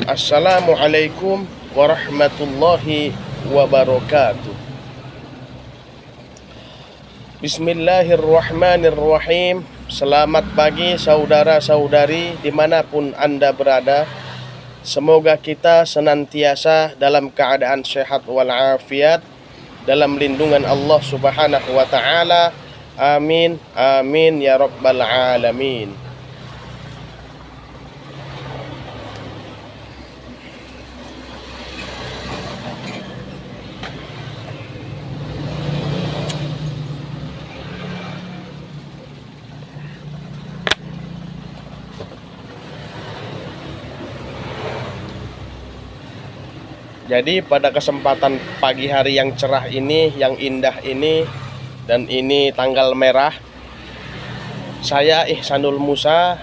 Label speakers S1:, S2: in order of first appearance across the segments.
S1: Assalamualaikum warahmatullahi wabarakatuh. Bismillahirrahmanirrahim. Selamat pagi saudara-saudari dimanapun Anda berada. Semoga kita senantiasa dalam keadaan sehat walafiat, dalam lindungan Allah subhanahu wa ta'ala. Amin, amin ya rabbal alamin. Jadi pada kesempatan pagi hari yang cerah ini, yang indah ini, dan ini tanggal merah, saya Ihsanul Musa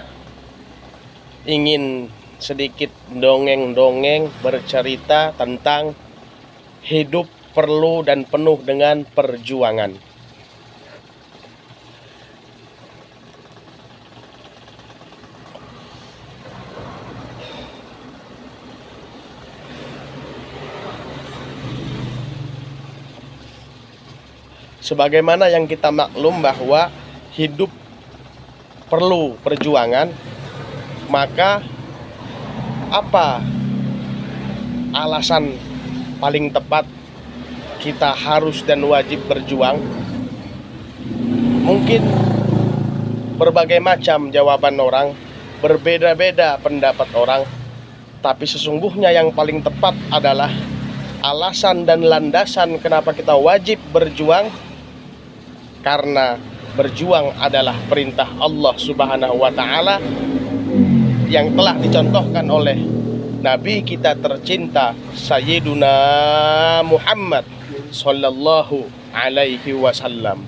S1: ingin sedikit dongeng-dongeng bercerita tentang hidup perlu dan penuh dengan perjuangan. Sebagaimana yang kita maklum bahwa hidup perlu perjuangan, maka apa alasan paling tepat kita harus dan wajib berjuang? Mungkin berbagai macam jawaban orang, berbeda-beda pendapat orang, tapi sesungguhnya yang paling tepat adalah alasan dan landasan kenapa kita wajib berjuang. Karena berjuang adalah perintah Allah subhanahu wa ta'ala yang telah dicontohkan oleh Nabi kita tercinta Sayyiduna Muhammad sallallahu alaihi wasallam.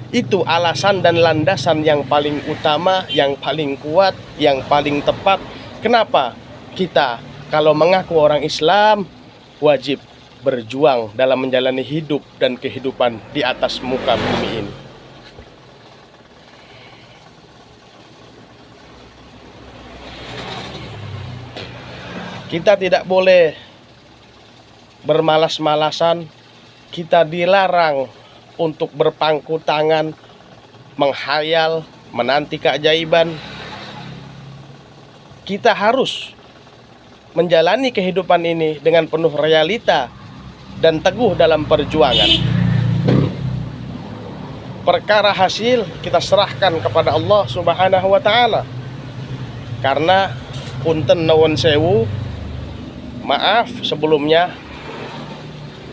S1: Itu alasan dan landasan yang paling utama, yang paling kuat, yang paling tepat. Kenapa kita kalau mengaku orang Islam wajib berjuang dalam menjalani hidup dan kehidupan di atas muka bumi ini. Kita tidak boleh bermalas-malasan. Kita dilarang untuk berpangku tangan, menghayal, menanti keajaiban. Kita harus menjalani kehidupan ini dengan penuh realita dan teguh dalam perjuangan. Perkara hasil kita serahkan kepada Allah subhanahu wa ta'ala. Karena punten nuwun sewu, maaf sebelumnya,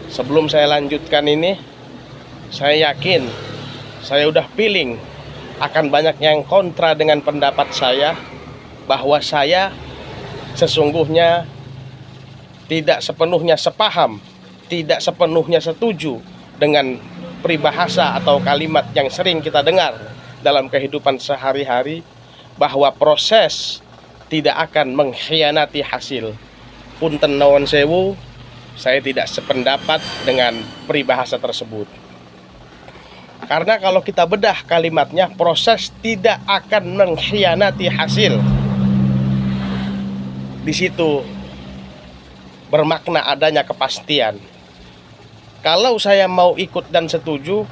S1: sebelum saya lanjutkan ini, saya yakin saya udah feeling akan banyak yang kontra dengan pendapat saya, bahwa saya sesungguhnya tidak sepenuhnya sepaham, tidak sepenuhnya setuju dengan peribahasa atau kalimat yang sering kita dengar dalam kehidupan sehari-hari, bahwa proses tidak akan mengkhianati hasil. Punten nuwun sewu, saya tidak sependapat dengan peribahasa tersebut. Karena kalau kita bedah kalimatnya, proses tidak akan mengkhianati hasil. Di situ bermakna adanya kepastian. Kalau saya mau ikut dan setuju,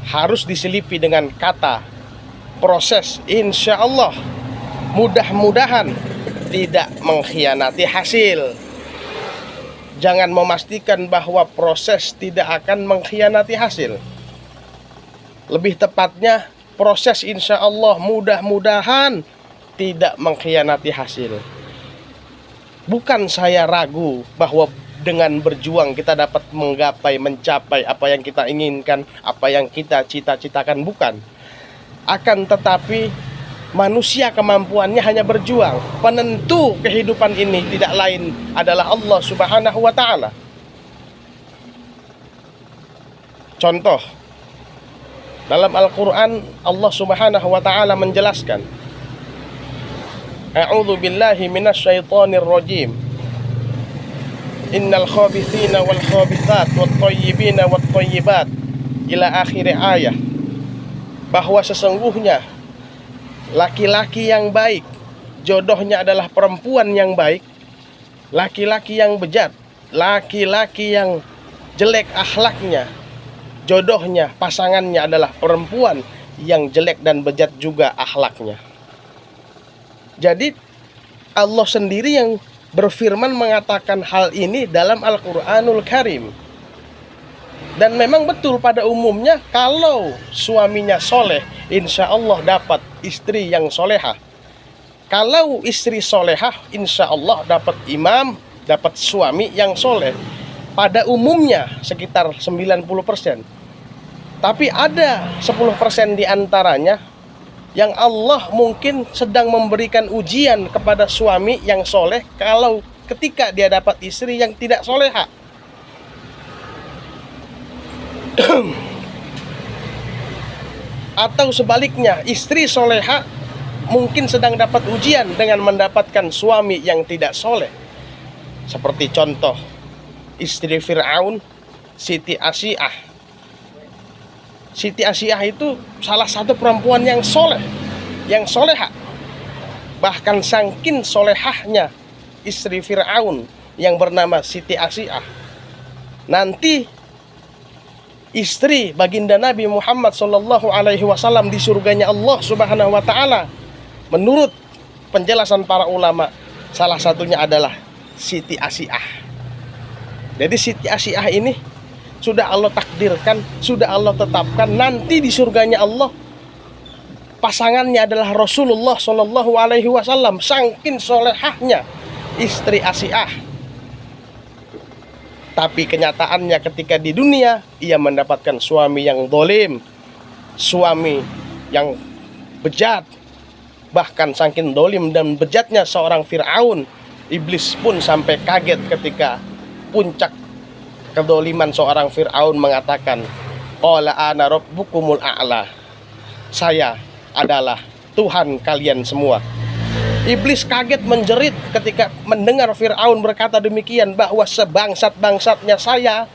S1: harus diselipi dengan kata proses. Insya Allah, mudah-mudahan tidak mengkhianati hasil. Jangan memastikan bahwa proses tidak akan mengkhianati hasil. Lebih tepatnya, proses insya Allah mudah-mudahan tidak mengkhianati hasil. Bukan saya ragu bahwa dengan berjuang kita dapat menggapai, mencapai apa yang kita inginkan, apa yang kita cita-citakan, bukan. Akan tetapi manusia kemampuannya hanya berjuang. Penentu kehidupan ini tidak lain adalah Allah subhanahu wa ta'ala. Contoh, dalam Al-Quran Allah subhanahu wa ta'ala menjelaskan, A'udzu billahi minasyaitonir rajim. Innal khabithina wal khabithat wat thayyibina wat thayyibat ila akhir ayat. Bahwa sesungguhnya laki-laki yang baik jodohnya adalah perempuan yang baik, laki-laki yang bejat, laki-laki yang jelek akhlaknya, jodohnya, pasangannya adalah perempuan yang jelek dan bejat juga akhlaknya. Jadi Allah sendiri yang berfirman mengatakan hal ini dalam Al-Quranul Karim. Dan memang betul pada umumnya kalau suaminya soleh, insya Allah dapat istri yang solehah. Kalau istri solehah, insya Allah dapat imam, dapat suami yang soleh. Pada umumnya sekitar 90%. Tapi ada 10% diantaranya yang Allah mungkin sedang memberikan ujian kepada suami yang soleh kalau ketika dia dapat istri yang tidak solehah. Atau sebaliknya, istri soleha mungkin sedang dapat ujian dengan mendapatkan suami yang tidak soleh. Seperti contoh istri Fir'aun, Siti Asy'ah. Siti Asy'ah itu salah satu perempuan yang soleh, yang soleha. Bahkan saking solehahnya istri Fir'aun yang bernama Siti Asy'ah, nanti istri baginda Nabi Muhammad SAW di surganya Allah Subhanahu wa Ta'ala, menurut penjelasan para ulama, salah satunya adalah Siti Asy'ah. Jadi Siti Asy'ah ini sudah Allah takdirkan, sudah Allah tetapkan nanti di surganya Allah pasangannya adalah Rasulullah SAW. Saking solehahnya istri Asy'ah. Tapi kenyataannya ketika di dunia ia mendapatkan suami yang zalim, suami yang bejat. Bahkan saking zalim dan bejatnya seorang Fir'aun, iblis pun sampai kaget ketika puncak kedzaliman seorang Fir'aun mengatakan, qala ana rabbukumul a'la, saya adalah Tuhan kalian semua. Iblis kaget menjerit ketika mendengar Fir'aun berkata demikian, bahwa sebangsat-bangsatnya saya,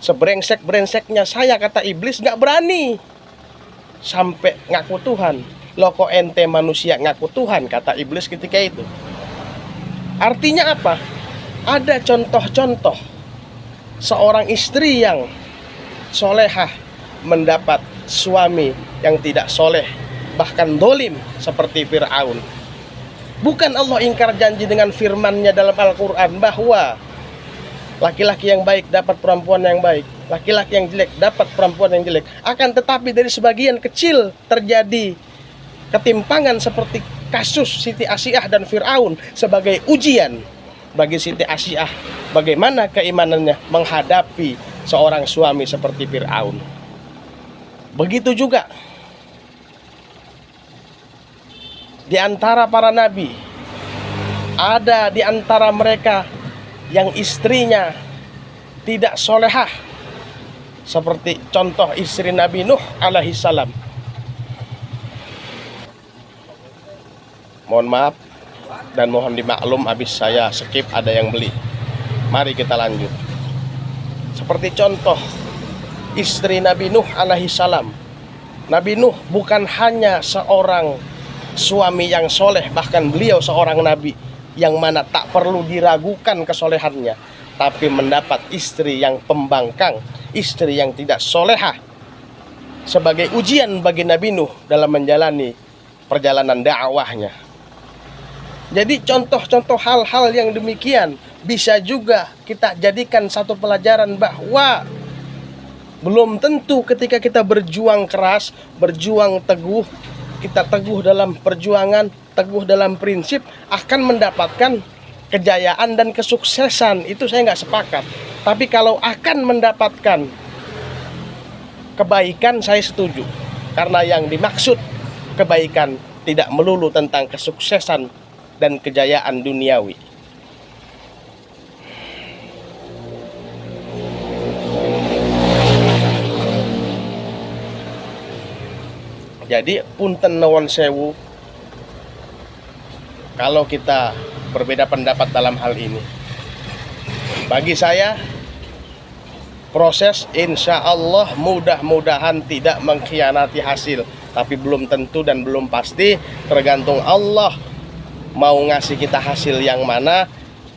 S1: sebrengsek-brengseknya saya, kata iblis, gak berani sampai ngaku Tuhan. Loh kok ente manusia ngaku Tuhan, kata iblis ketika itu. Artinya apa? Ada contoh-contoh seorang istri yang solehah mendapat suami yang tidak soleh, bahkan dolim seperti Fir'aun. Bukan Allah ingkar janji dengan firman-Nya dalam Al-Quran bahwa laki-laki yang baik dapat perempuan yang baik, laki-laki yang jelek dapat perempuan yang jelek. Akan tetapi dari sebagian kecil terjadi ketimpangan seperti kasus Siti Asy'ah dan Fir'aun sebagai ujian bagi Siti Asy'ah bagaimana keimanannya menghadapi seorang suami seperti Fir'aun. Begitu juga di antara para nabi, ada di antara mereka yang istrinya tidak solehah, seperti contoh istri Nabi Nuh alaihissalam. Mohon maaf dan mohon dimaklum habis saya skip, ada yang beli. Mari kita lanjut. Seperti contoh istri Nabi Nuh alaihissalam. Nabi Nuh bukan hanya seorang suami yang soleh, bahkan beliau seorang nabi yang mana tak perlu diragukan kesolehannya, tapi mendapat istri yang pembangkang, istri yang tidak solehah, sebagai ujian bagi Nabi Nuh dalam menjalani perjalanan dakwahnya. Jadi contoh-contoh hal-hal yang demikian bisa juga kita jadikan satu pelajaran bahwa belum tentu ketika kita berjuang keras, berjuang teguh, kita teguh dalam perjuangan, teguh dalam prinsip, akan mendapatkan kejayaan dan kesuksesan. Itu saya nggak sepakat. Tapi kalau akan mendapatkan kebaikan, saya setuju. Karena yang dimaksud kebaikan tidak melulu tentang kesuksesan dan kejayaan duniawi. Jadi punten nuwun sewu kalau kita berbeda pendapat dalam hal ini. Bagi saya proses insya Allah mudah-mudahan tidak mengkhianati hasil. Tapi belum tentu dan belum pasti, tergantung Allah mau ngasih kita hasil yang mana,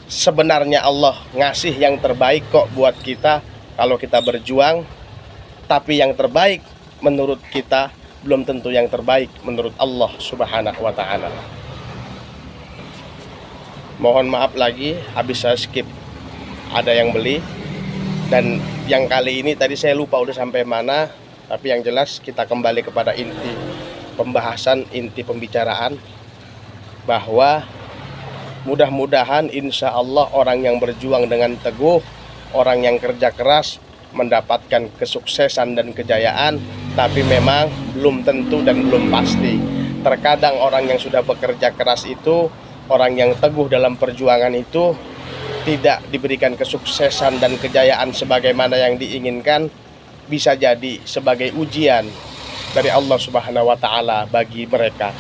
S1: sebenarnya Allah ngasih yang terbaik kok buat kita kalau kita berjuang, tapi yang terbaik menurut kita belum tentu yang terbaik menurut Allah Subhanahu wa Ta'ala. Mohon maaf lagi, habis saya skip ada yang beli. Dan yang kali ini tadi saya lupa udah sampai mana, tapi yang jelas kita kembali kepada inti pembahasan, inti pembicaraan, bahwa mudah-mudahan insya Allah orang yang berjuang dengan teguh, orang yang kerja keras mendapatkan kesuksesan dan kejayaan. Tapi memang belum tentu dan belum pasti. Terkadang orang yang sudah bekerja keras itu, orang yang teguh dalam perjuangan itu tidak diberikan kesuksesan dan kejayaan sebagaimana yang diinginkan. Bisa jadi sebagai ujian dari Allah Subhanahu wa Ta'ala bagi mereka.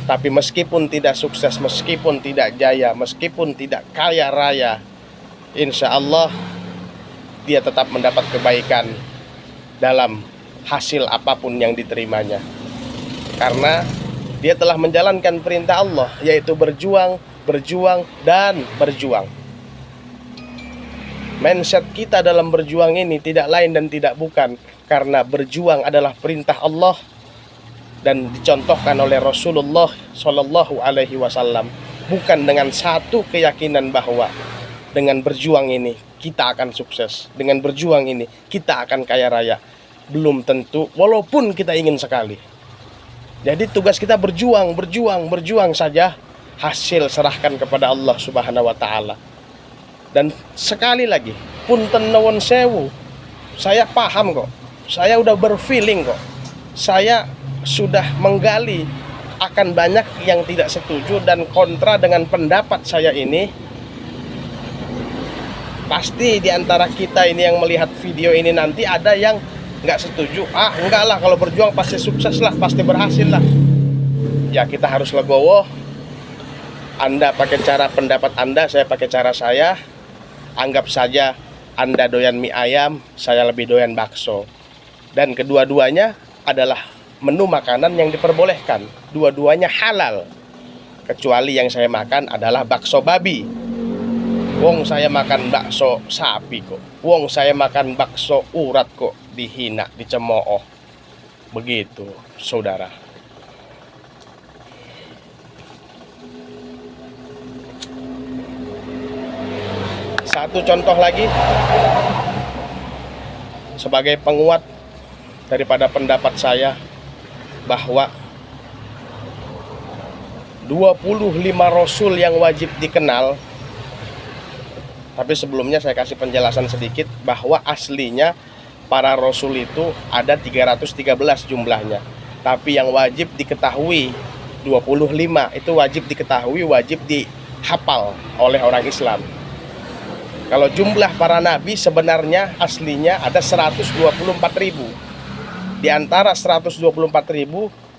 S1: Tapi meskipun tidak sukses, meskipun tidak jaya, meskipun tidak kaya raya, insya Allah dia tetap mendapat kebaikan dalam hasil apapun yang diterimanya, karena dia telah menjalankan perintah Allah, yaitu berjuang, berjuang, dan berjuang. Mindset kita dalam berjuang ini tidak lain dan tidak bukan karena berjuang adalah perintah Allah dan dicontohkan oleh Rasulullah Shallallahu Alaihi Wasallam, bukan dengan satu keyakinan bahwa dengan berjuang ini kita akan sukses, dengan berjuang ini kita akan kaya raya. Belum tentu, walaupun kita ingin sekali. Jadi tugas kita berjuang, berjuang, berjuang saja. Hasil serahkan kepada Allah Subhanahu wa Ta'ala. Dan sekali lagi, punten nuwun sewu, saya paham kok, saya udah berfeeling kok, saya sudah menggali akan banyak yang tidak setuju dan kontra dengan pendapat saya ini. Pasti diantara kita ini yang melihat video ini nanti ada yang nggak setuju. Enggak lah, kalau berjuang pasti sukses lah, pasti berhasil lah. Ya kita harus legowo. Anda pakai cara pendapat Anda, saya pakai cara saya. Anggap saja Anda doyan mie ayam, saya lebih doyan bakso. Dan kedua-duanya adalah menu makanan yang diperbolehkan. Dua-duanya halal. Kecuali yang saya makan adalah bakso babi. Wong saya makan bakso sapi kok. Wong saya makan bakso urat kok. Dihina, dicemooh. Begitu, saudara. Satu contoh lagi sebagai penguat daripada pendapat saya bahwa 25 Rasul yang wajib dikenal. Tapi sebelumnya saya kasih penjelasan sedikit bahwa aslinya para Rasul itu ada 313 jumlahnya. Tapi yang wajib diketahui 25, itu wajib diketahui, wajib dihafal oleh orang Islam. Kalau jumlah para nabi sebenarnya aslinya ada 124.000. Di antara 124.000,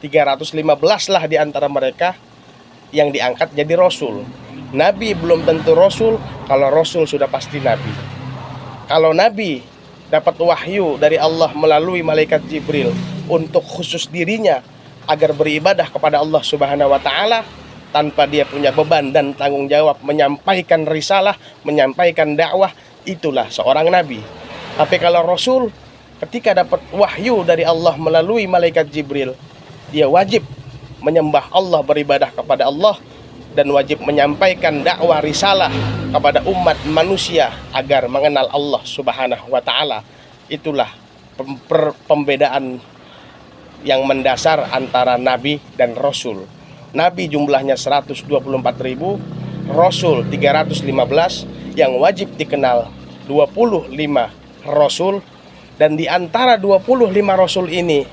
S1: 315 lah di antara mereka yang diangkat jadi Rasul. Nabi belum tentu Rasul, kalau Rasul sudah pasti Nabi. Kalau Nabi dapat wahyu dari Allah melalui malaikat Jibril untuk khusus dirinya agar beribadah kepada Allah Subhanahu wa Ta'ala, tanpa dia punya beban dan tanggung jawab menyampaikan risalah, menyampaikan dakwah, itulah seorang nabi. Tapi kalau Rasul, ketika dapat wahyu dari Allah melalui malaikat Jibril, dia wajib menyembah Allah, beribadah kepada Allah, dan wajib menyampaikan dakwah risalah kepada umat manusia agar mengenal Allah Subhanahu wa Ta'ala. Itulah pembedaan yang mendasar antara nabi dan rasul. Nabi jumlahnya 124.000, Rasul 315, yang wajib dikenal 25 Rasul. Dan di antara 25 Rasul ini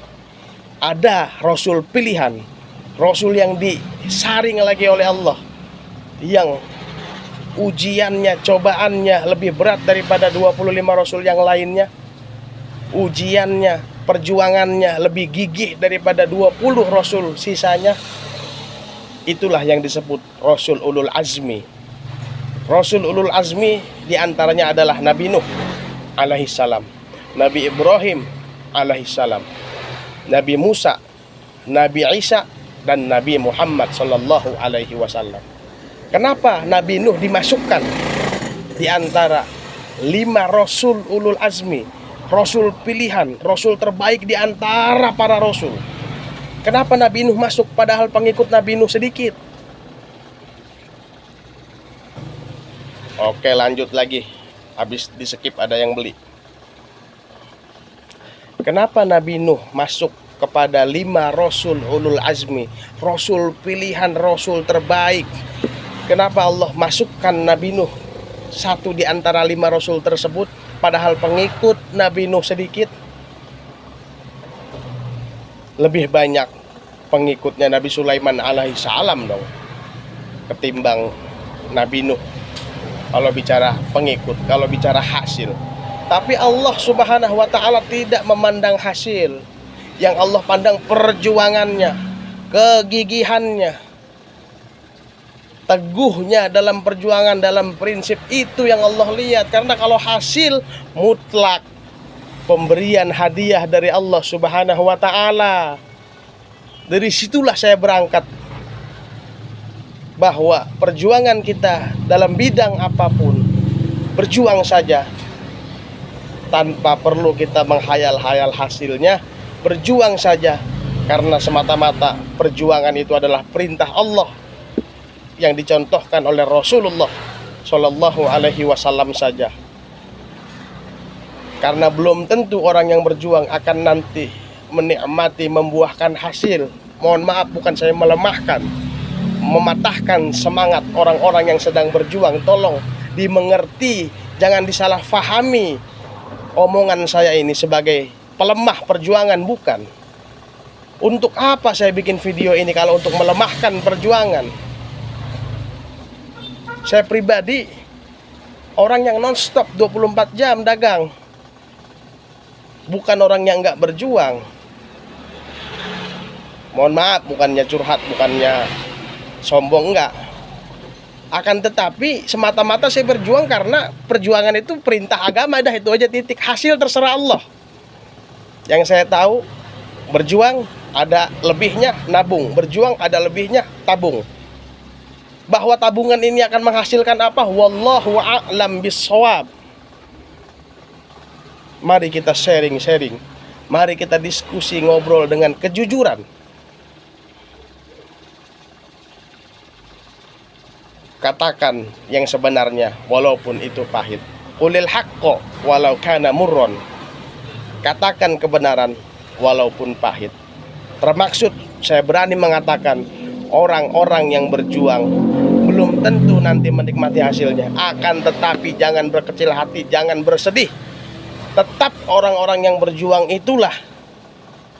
S1: ada Rasul pilihan, Rasul yang disaring lagi oleh Allah, yang ujiannya, cobaannya lebih berat daripada 25 Rasul yang lainnya. Ujiannya, perjuangannya lebih gigih daripada 20 Rasul sisanya. Itulah yang disebut Rasul Ulul Azmi. Rasul Ulul Azmi diantaranya adalah Nabi Nuh alaihissalam, Nabi Ibrahim alaihissalam, Nabi Musa, Nabi Isa, dan Nabi Muhammad sallallahu alaihi wasallam. Kenapa Nabi Nuh dimasukkan di antara 5 rasul ulul azmi, rasul pilihan, rasul terbaik di antara para rasul? Kenapa Nabi Nuh masuk padahal pengikut Nabi Nuh sedikit? Oke, lanjut lagi. Habis di skip ada yang beli. Kenapa Nabi Nuh masuk kepada 5 rasul ulul azmi, rasul pilihan, rasul terbaik? Kenapa Allah masukkan Nabi Nuh satu di antara 5 rasul tersebut, padahal pengikut Nabi Nuh sedikit? Lebih banyak pengikutnya Nabi Sulaiman alaihissalam dong ketimbang Nabi Nuh. Kalau bicara pengikut, kalau bicara hasil. Tapi Allah subhanahu wa ta'ala tidak memandang hasil. Yang Allah pandang perjuangannya, kegigihannya, teguhnya dalam perjuangan, dalam prinsip. Itu yang Allah lihat. Karena kalau hasil mutlak, pemberian hadiah dari Allah subhanahu wa ta'ala. Dari situlah saya berangkat bahwa perjuangan kita dalam bidang apapun, berjuang saja tanpa perlu kita menghayal-hayal hasilnya. Berjuang saja karena semata-mata perjuangan itu adalah perintah Allah yang dicontohkan oleh Rasulullah Shallallahu Alaihi Wasallam saja. Karena belum tentu orang yang berjuang akan nanti menikmati, membuahkan hasil. Mohon maaf, bukan saya melemahkan, mematahkan semangat orang-orang yang sedang berjuang. Tolong dimengerti, jangan disalahfahami omongan saya ini sebagai pelemah perjuangan, bukan. Untuk apa saya bikin video ini kalau untuk melemahkan perjuangan? Saya pribadi orang yang nonstop 24 jam dagang, bukan orang yang nggak berjuang. Mohon maaf, bukannya curhat, bukannya sombong, enggak. Akan tetapi semata-mata saya berjuang karena perjuangan itu perintah agama, dah itu aja, titik. Hasil terserah Allah. Yang saya tahu, berjuang ada lebihnya nabung, berjuang ada lebihnya tabung. Bahwa tabungan ini akan menghasilkan apa? Wallahu a'lam bissawab. Mari kita sharing-sharing. Mari kita diskusi, ngobrol dengan kejujuran. Katakan yang sebenarnya walaupun itu pahit. Qulil haqqo walau kana murron. Katakan kebenaran walaupun pahit. Termaksud saya berani mengatakan orang-orang yang berjuang belum tentu nanti menikmati hasilnya. Akan tetapi jangan berkecil hati, jangan bersedih. Tetap orang-orang yang berjuang itulah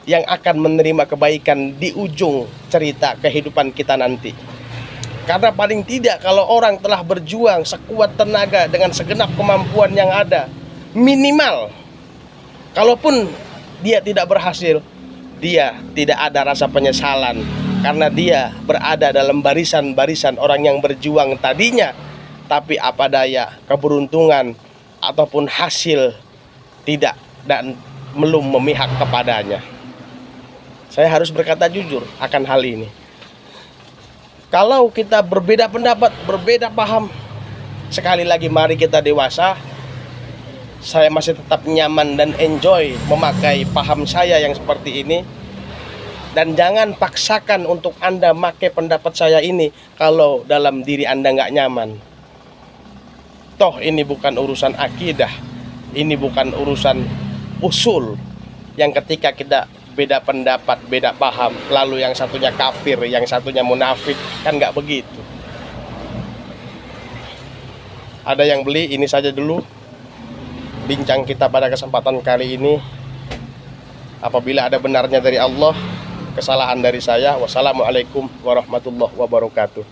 S1: yang akan menerima kebaikan di ujung cerita kehidupan kita nanti. Karena paling tidak kalau orang telah berjuang sekuat tenaga dengan segenap kemampuan yang ada, minimal kalaupun dia tidak berhasil, dia tidak ada rasa penyesalan karena dia berada dalam barisan-barisan orang yang berjuang tadinya. Tapi apa daya, keberuntungan ataupun hasil tidak dan belum memihak kepadanya. Saya harus berkata jujur akan hal ini. Kalau kita berbeda pendapat, berbeda paham, sekali lagi mari kita dewasa. Saya masih tetap nyaman dan enjoy memakai paham saya yang seperti ini. Dan jangan paksakan untuk Anda pakai pendapat saya ini kalau dalam diri Anda nggak nyaman. Toh ini bukan urusan akidah, ini bukan urusan usul yang ketika kita beda pendapat, beda paham, lalu yang satunya kafir, yang satunya munafik, kan nggak begitu. Ada yang beli, ini saja dulu bincang kita pada kesempatan kali ini. Apabila ada benarnya dari Allah, kesalahan dari saya. Wassalamualaikum warahmatullahi wabarakatuh.